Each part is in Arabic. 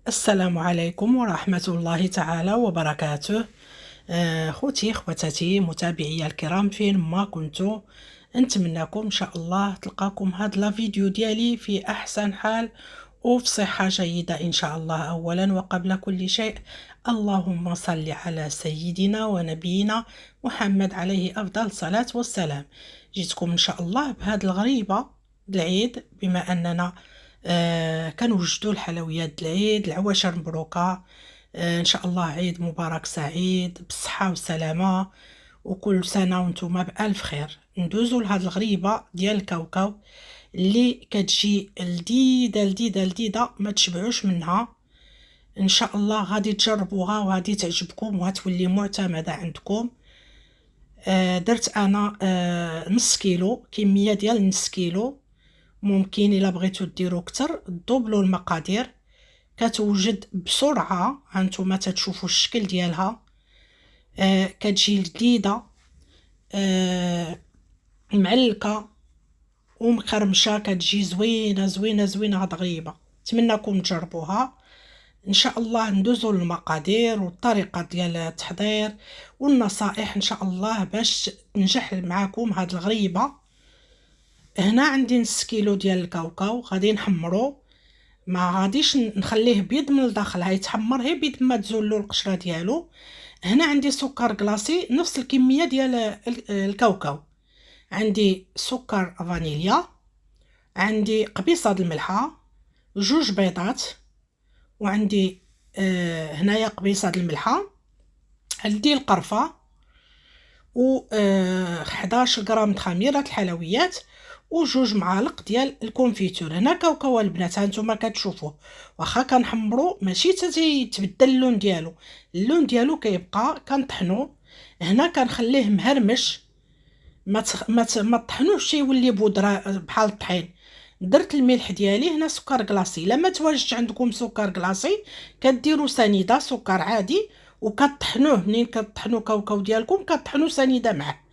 السلام عليكم ورحمة الله تعالى وبركاته. خوتي خواتاتي متابعي الكرام، فين ما كنتو نتمنىكم ان شاء الله تلقاكم هاد لا فيديو ديالي في احسن حال وفي صحة جيدة ان شاء الله. اولا وقبل كل شيء، اللهم صل على سيدنا ونبينا محمد عليه افضل الصلاة والسلام. جيتكم ان شاء الله بهاد الغريبة العيد، بما اننا كنوجدوا الحلويات العيد، العواشر مبروكه. ان شاء الله عيد مبارك سعيد بالصحه والسلامه، وكل سنه وانتم بالف خير. ندوزو لهاد الغريبه ديال الكاوكاو اللي كتجي لذيذه لذيذه لذيذه، ما تشبعوش منها. ان شاء الله غادي تجربوها وغادي تعجبكم وغتولي معتمده عندكم. درت انا نص كيلو، كميه ديال نص كيلو. ممكن الا بغيتو ديرو كتر دوبلو المقادير، كتوجد بسرعه. هانتوما تتشوفوا الشكل ديالها، كتجي لذيذه، معلكه ومقرمشه، كتجي زوينه زوينه زوينه. هاد غريبه، نتمنىكم تجربوها ان شاء الله. ندوزو للمقادير والطريقه ديال التحضير والنصائح ان شاء الله باش تنجح معكم هاد الغريبه. هنا عندي نص كيلو ديال الكاوكاو، غادي نحمرو. ما غاديش نخليه بيض من الداخل، هيتحمر غير بيض ما تزولو القشره ديالو. هنا عندي سكر كلاصي نفس الكميه ديال الكاوكاو. عندي سكر فانيليا، عندي قبيصه الملحه، جوج بيضات، وعندي هنايا قبيصه الملحه، عندي القرفه، و 11 غرام خميره الحلويات، وجوج معالق ديال الكونفيتور. هنا كاوكاو البنات هانتوما كتشوفوه، واخا كنحمرو ماشي تيتبدل اللون ديالو، اللون ديالو كيبقى. كنطحنو هنا، كنخليه مهرمش، ما طحنوش يولي بودره بحال الطحين. درت الملح ديالي، هنا سكر كلاصي. لما تواجدش عندكم سكر كلاصي كديروا سنيده سكر عادي وكطحنوه. منين كطحنوا كاوكاو ديالكم كطحنوا سنيده معه.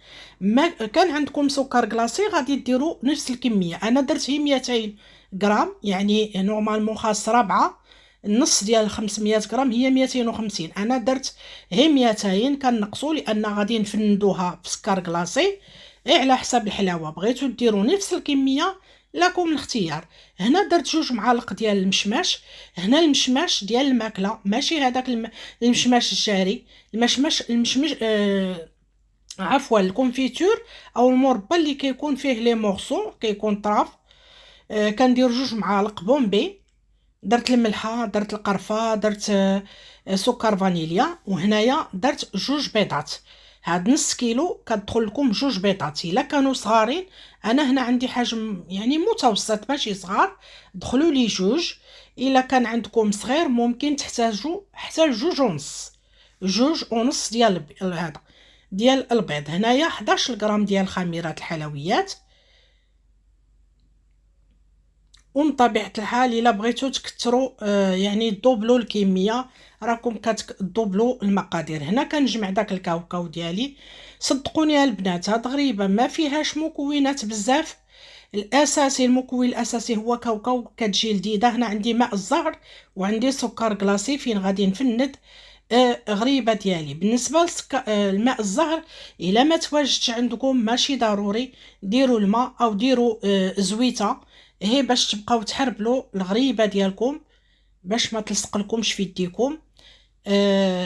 ما كان عندكم سكر كلاصي غادي ديروا نفس الكميه. انا درت هي 200 غرام، يعني نورمالمون خاص ربعه. النص ديال 500 غرام هي 250، انا درت هي 200. كنقصوا لان غادي نفندوها في سكر كلاصي على حسب الحلاوه. بغيتو ديروا نفس الكميه لكم الاختيار. هنا درت جوج معالق ديال المشماش. هنا المشماش ديال الماكله، ماشي هذاك المشماش الجاري. المشمش عفوا الكونفيتور او المربى اللي كيكون فيه لي مورسو، كيكون طراف. كندير جوج معالق بومبي. درت الملحه، درت القرفه، درت سكر فانيليا، وهنايا درت جوج بيضات. هاد نص كيلو كتدخل لكم جوج بيضات. الا كانوا صغارين، انا هنا عندي حجم يعني متوسط ماشي صغار، دخلوا لي جوج. الا كان عندكم صغير ممكن تحتاجوا حتى لجوج ونص، جوج ونص هذا ديال البيض. هنايا 11 غرام ديال خميره الحلويات. ومن طبيعه الحال الا بغيتو تكثروا يعني دوبلو الكميه، راكم كتدوبلو المقادير. هنا كنجمع داك الكاوكاو ديالي. صدقوني البنات، هاد غريبه ما فيهاش مكونات بزاف. الاساسي، المكون الاساسي هو كاوكاو، كتجي لذيذه. هنا عندي ماء الزهر وعندي سكر كلاصي فين غادي نفند غريبه ديالي. بالنسبه الماء الزهر، الا ما تواجدش عندكم ماشي ضروري ديروا الماء او ديروا زويته، هي باش تبقاو تحربلوا الغريبه ديالكم باش ما تلصق لكمش في يديكم.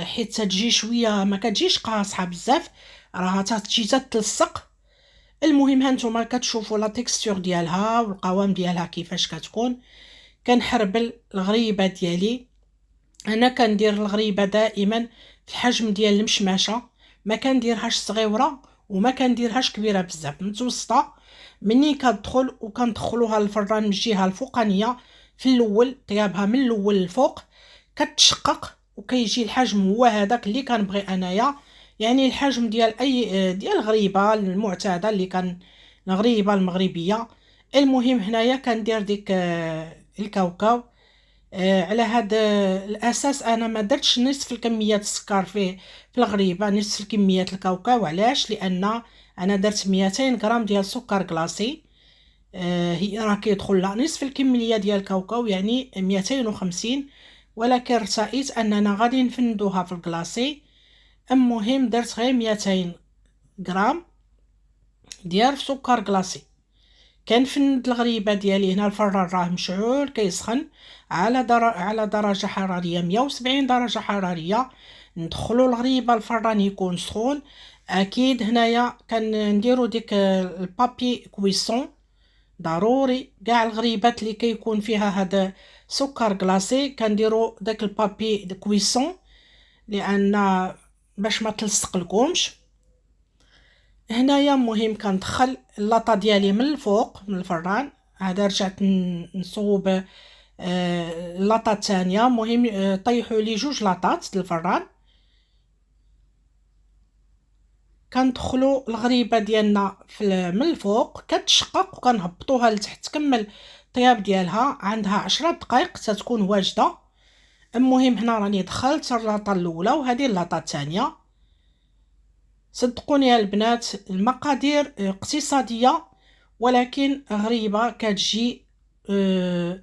حيت تجي شويه ما كتجيش قاصحه بزاف، راها تجي تتلصق. المهم هانتوما كتشوفوا لا تيكستور ديالها والقوام ديالها كيفاش كتكون. كنحربل الغريبه ديالي. انا كندير الغريبه دائما في الحجم ديال المشماشه، ما كنديرهاش صغيره وما كنديرهاش كبيره بزاف، متوسطه. مني كتدخل وكندخلوها للفران من الجهه الفوقانيه في الاول، طيابها من الاول للفوق، كتشقق وكيجي الحجم هو هذاك اللي كنبغي انايا. يعني الحجم ديال اي ديال الغريبه المعتاده اللي كان الغريبه المغربيه. المهم هنايا كندير ديك الكاوكاو. على هذا الاساس انا ما درتش نصف الكميه السكر فيه في الغريبه، نصف الكميه الكاوكاو. علاش؟ لان انا درت 200 غرام ديال سكر كلاصي. هي راه كيدخل لها نصف الكميه ديال الكاوكاو، يعني 250. ولكن ارتأيت اننا غادي نفندوها في الكلاصي. المهم درت غير 200 غرام ديال سكر كلاصي. كنفند الغريبه ديالي. هنا الفران راه مشعول كيسخن على درجه حراريه 170 درجه حراريه. ندخلوا الغريبه الفران يكون سخون. اكيد هنايا كنديروا ديك البابي كويسون ضروري. كاع الغريبات اللي كيكون فيها هذا سكر كلاصي كنديروا داك البابي كويسون لان باش ما تلصق لكمش. هنايا مهم كندخل اللاطه ديالي من الفوق من الفران. هذا رجعت نصوب اللاطه الثانيه. مهم طيحوا لي 2 لاطات د الفران. كندخلوا الغريبه ديالنا من الفوق كتشقق وكنهبطوها لتحت تكمل الطياب ديالها. عندها 10 دقائق حتى تكون واجده. المهم هنا راني دخلت اللاطه الاولى وهذه اللاطه الثانيه. صدقوني يا البنات المقادير اقتصاديه ولكن غريبه. كتجي في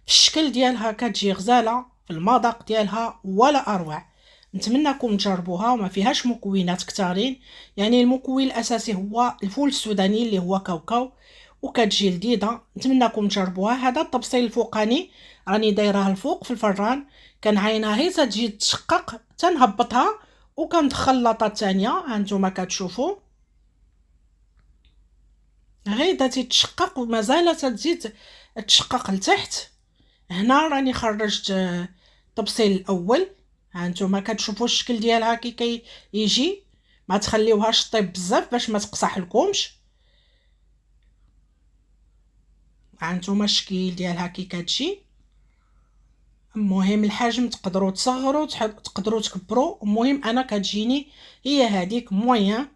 الشكل ديالها كتجي غزاله، في المذاق ديالها ولا اروع. نتمنىكم تجربوها وما فيهاش مكونات كثارين. يعني المكون الاساسي هو الفول السوداني اللي هو كاوكاو وكتجي لذيذه. نتمنىكم تجربوها. هذا التبصيل الفوقاني راني دايراه الفوق في الفران. كنعاينها هي تجي تشقق تنهبطها وكندخل اللاطه الثانيه. ها نتوما كتشوفوا غير تتشقق ومازال تزيد تشقق لتحت. هنا راني خرجت التبصيل الاول. ها نتوما كتشوفوا الشكل ديالها كي يجي. ما تخليوهاش طيب بزاف باش ما تقصح لكمش. ها نتوما الشكل ديالها كي كتجي. المهم الحجم تقدروا تصغروا تقدروا تكبروا. المهم انا كتجيني هي هذيك موين.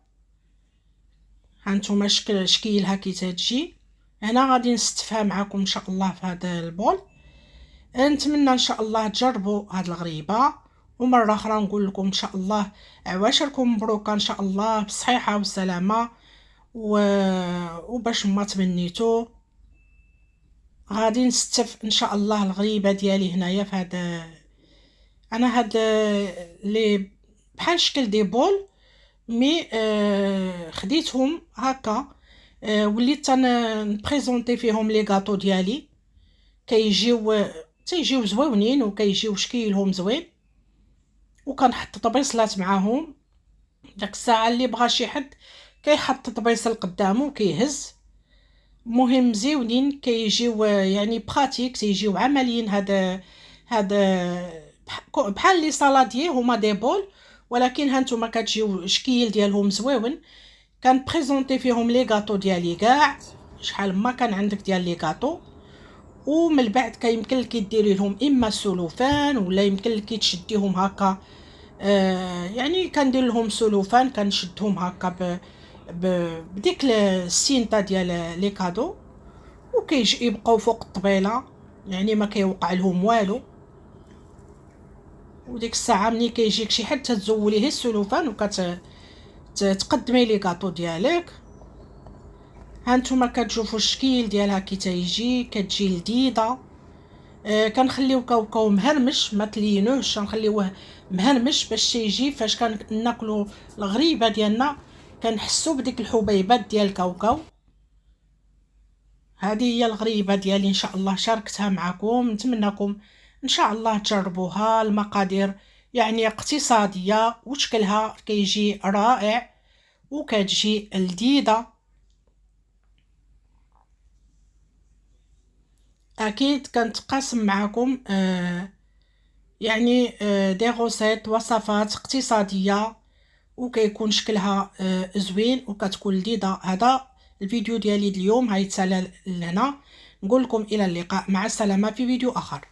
هانتوما شكيلها كي تجي. هنا غادي نستفها معكم ان شاء الله في هذا البول. نتمنى ان شاء الله تجربوا هذه الغريبه. ومره اخرى نقول لكم ان شاء الله عواشركم مبروكه ان شاء الله بالصحيحه والسلامه وباش ما تمنيتو. غادي نستف ان شاء الله الغريبه ديالي هنايا في هذا. انا هاد لي بحال شكل دي بول مي خديتهم هكا. وليت نبريزونطي فيهم لي غاطو ديالي. تيجيو زويونين وكيجيو شكيلهم زوين. وكنحط طبيصلات معاهم. داك الساعه اللي بغى شي حد كيحط طبيصل قدامه وكيهز. مهم زيونين كيجيو يعني براتيك تيجيو عمليين. هذا بحال لي سالاديي هما دي بول ولكن هانتوما كتجيو شكيل ديالهم زويون. كان بريزونطي فيهم لي غاطو ديالي كاع شحال ما كان عندك ديال لي غاطو. ومن بعد كيمكن لك ديري لهم اما سلوفان ولا يمكن لك تشديهم هكا. يعني كندير لهم سلوفان كنشدهم هكا بديك السينتا ديال لي كادو وكيجي يبقاو فوق الطبيله. يعني ما كيوقع لهم والو. وديك الساعه ملي كيجيك شي حد تزوليه السلوفان وكتقدمي لي غاطو ديالك. هانتوما كتشوفوا الشكل ديالها كي تيجي كتجي لذيذه. كنخليو كاوكاو مهرمش ما تلينوش. كنخليوه مهرمش باش تيجي فاش كناكلوا الغريبه ديالنا كنحسوا بديك الحبيبات ديال الكاوكاو. هذه هي الغريبه ديالي ان شاء الله شاركتها معكم. نتمنىكم ان شاء الله تجربوها. المقادير يعني اقتصاديه وشكلها كيجي رائع وكتجي لذيذه. اكيد كنتقاسم معكم يعني دي غوسيت وصفات اقتصاديه وكيكون شكلها زوين وكتكون لذيذه. هذا الفيديو ديالي اليوم هيتسالى لهنا. نقول لكم الى اللقاء مع السلامه في فيديو اخر.